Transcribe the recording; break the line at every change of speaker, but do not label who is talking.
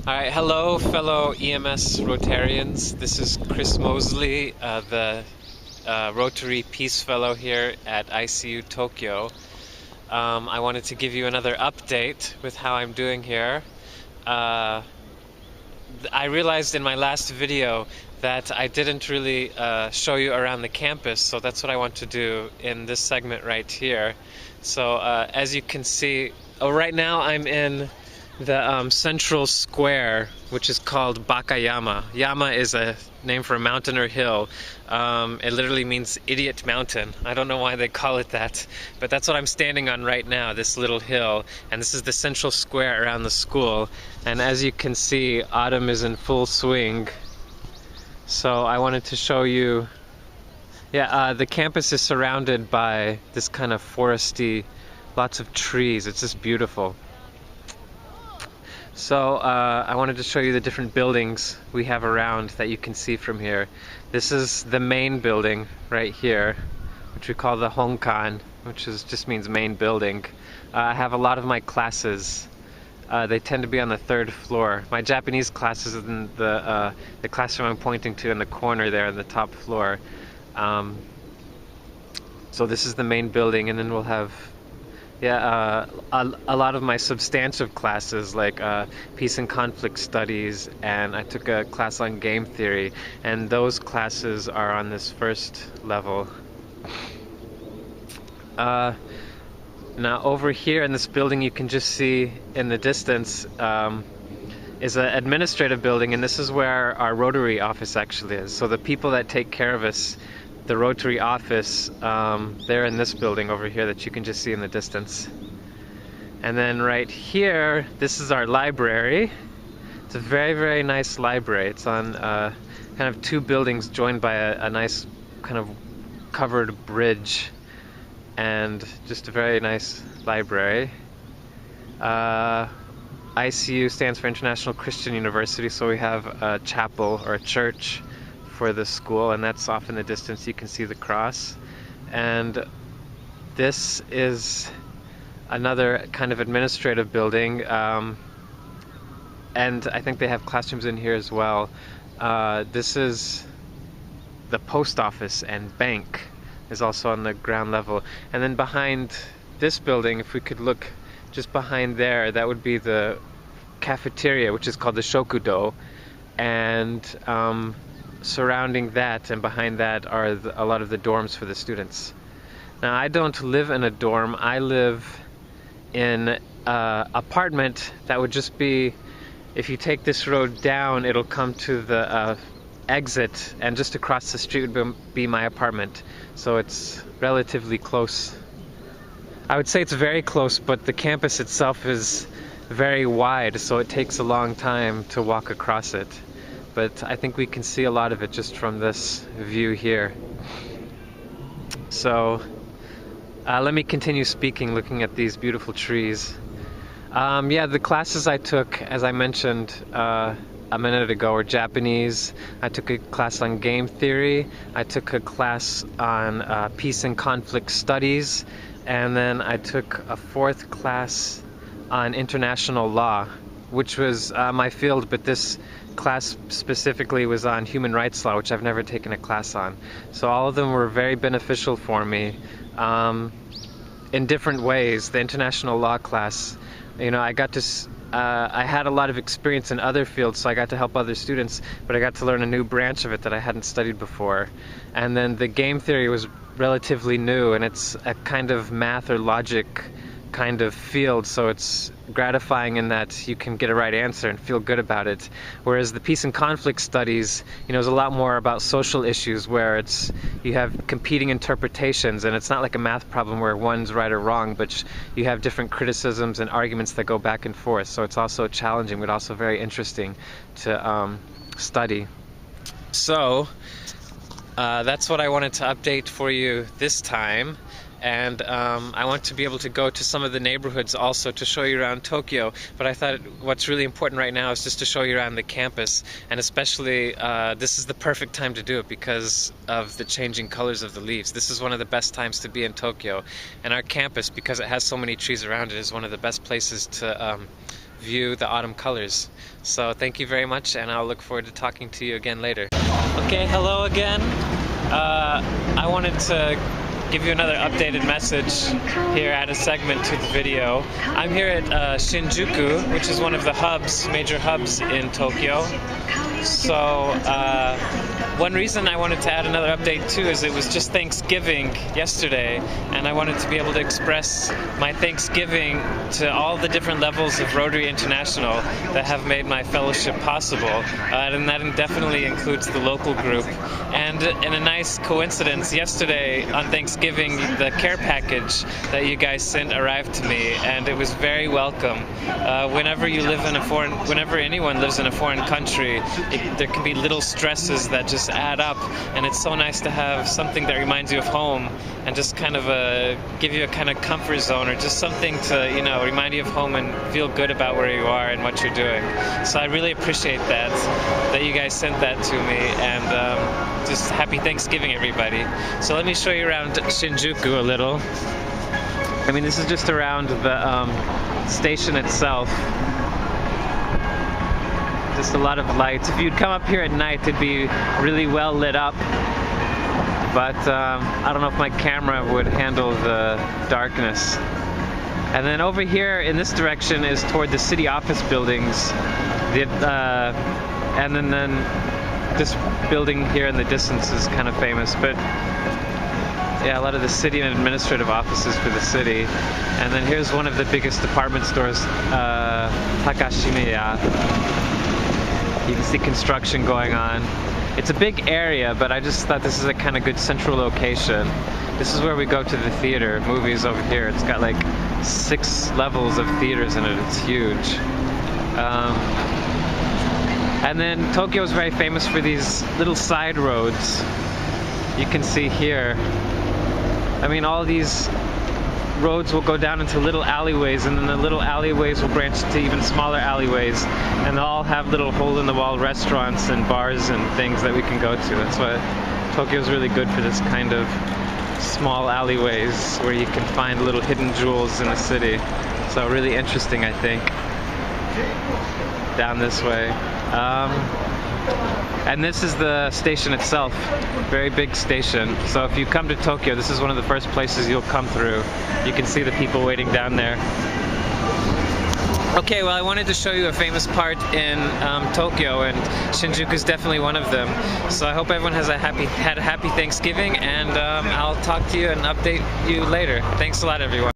Alright, hello fellow EMS Rotarians. This is Chris Mosley, the Rotary Peace Fellow here at ICU Tokyo. I wanted to give you another update with how I'm doing here. I realized in my last video that I didn't really show you around the campus, so that's what I want to do in this segment right here. So as you can see, right now I'm in the central square, which is called Bakayama. Yama is a name for a mountain or hill. It literally means idiot mountain. I don't know why they call it that, but that's what I'm standing on right now, this little hill. And this is the central square around the school. And as you can see, autumn is in full swing. So I wanted to show you, the campus is surrounded by this kind of foresty, lots of trees. It's just beautiful. So I wanted to show you the different buildings we have around that you can see from here. This is the main building right here, which we call the Honkan, which just means main building. I have a lot of my classes. They tend to be on the third floor. My Japanese class is in the classroom I'm pointing to in the corner there on the top floor. So this is the main building, and then we'll have a lot of my substantive classes, like peace and conflict studies, and I took a class on game theory, and those classes are on this first level. Now over here in this building, you can just see in the distance is an administrative building, and this is where our Rotary office actually is. So the people that take care of us, the Rotary office, they're in this building over here that you can just see in the distance. And then right here, this is our library. It's a very, very nice library. It's on kind of two buildings joined by a nice kind of covered bridge, and just a very nice library. ICU stands for International Christian University, so we have a chapel or a church for the school, and that's off in the distance. You can see the cross. And this is another kind of administrative building, and I think they have classrooms in here as well. This is the post office, and bank is also on the ground level. And then behind this building, if we could look just behind there, that would be the cafeteria, which is called the Shokudo. And surrounding that and behind that are a lot of the dorms for the students. Now, I don't live in a dorm. I live in an apartment that would just be, if you take this road down, it'll come to the exit, and just across the street would be my apartment. So it's relatively close. I would say it's very close, but the campus itself is very wide, so it takes a long time to walk across it. But I think we can see a lot of it just from this view here. So let me continue speaking, looking at these beautiful trees. The classes I took, as I mentioned a minute ago, were Japanese. I took a class on game theory. I took a class on peace and conflict studies. And then I took a fourth class on international law, which was my field, but this class specifically was on human rights law, which I've never taken a class on. So all of them were very beneficial for me in different ways. The international law class, I got to I had a lot of experience in other fields, so I got to help other students, but I got to learn a new branch of it that I hadn't studied before. And then the game theory was relatively new, and it's a kind of math or logic kind of field, so it's gratifying in that you can get a right answer and feel good about it. Whereas the peace and conflict studies, is a lot more about social issues, where you have competing interpretations, and it's not like a math problem where one's right or wrong, but you have different criticisms and arguments that go back and forth. So it's also challenging, but also very interesting to study. So that's what I wanted to update for you this time. And I want to be able to go to some of the neighborhoods also to show you around Tokyo, but I thought what's really important right now is just to show you around the campus, and especially this is the perfect time to do it because of the changing colors of the leaves. This is one of the best times to be in Tokyo, and our campus, because it has so many trees around it, is one of the best places to view the autumn colors. So thank you very much, and I'll look forward to talking to you again later. Okay, hello again. I wanted to give you another updated message here, add a segment to the video. I'm here at Shinjuku, which is one of the major hubs in Tokyo. So one reason I wanted to add another update too is it was just Thanksgiving yesterday, and I wanted to be able to express my Thanksgiving to all the different levels of Rotary International that have made my fellowship possible, and that definitely includes the local group. And in a nice coincidence, yesterday on Thanksgiving, the care package that you guys sent arrived to me, and it was very welcome. Whenever anyone lives in a foreign country, there can be little stresses that just add up, and it's so nice to have something that reminds you of home and just kind of give you a kind of comfort zone, or just something to, you know, remind you of home and feel good about where you are and what you're doing. So I really appreciate that you guys sent that to me, and just happy Thanksgiving, everybody. So let me show you around Shinjuku a little. I mean, this is just around the station itself. Just a lot of lights. If you'd come up here at night, it'd be really well lit up, but I don't know if my camera would handle the darkness. And then over here in this direction is toward the city office buildings, and then this building here in the distance is kind of famous, but yeah, a lot of the city and administrative offices for the city. And then here's one of the biggest department stores, Takashimiya. You can see construction going on. It's a big area, but I just thought this is a kind of good central location. This is where we go to the theater, movies over here. It's got like 6 levels of theaters in it. It's huge. And then Tokyo is very famous for these little side roads. You can see here. I mean, all these roads will go down into little alleyways, and then the little alleyways will branch into even smaller alleyways, and they'll all have little hole-in-the-wall restaurants and bars and things that we can go to. That's why Tokyo's really good for this kind of small alleyways where you can find little hidden jewels in the city. So really interesting, I think, down this way. And this is the station itself, very big station. So if you come to Tokyo, this is one of the first places you'll come through. You can see the people waiting down there. Okay, well, I wanted to show you a famous part in Tokyo, and Shinjuku is definitely one of them. So I hope everyone had a happy Thanksgiving, and I'll talk to you and update you later. Thanks a lot, everyone.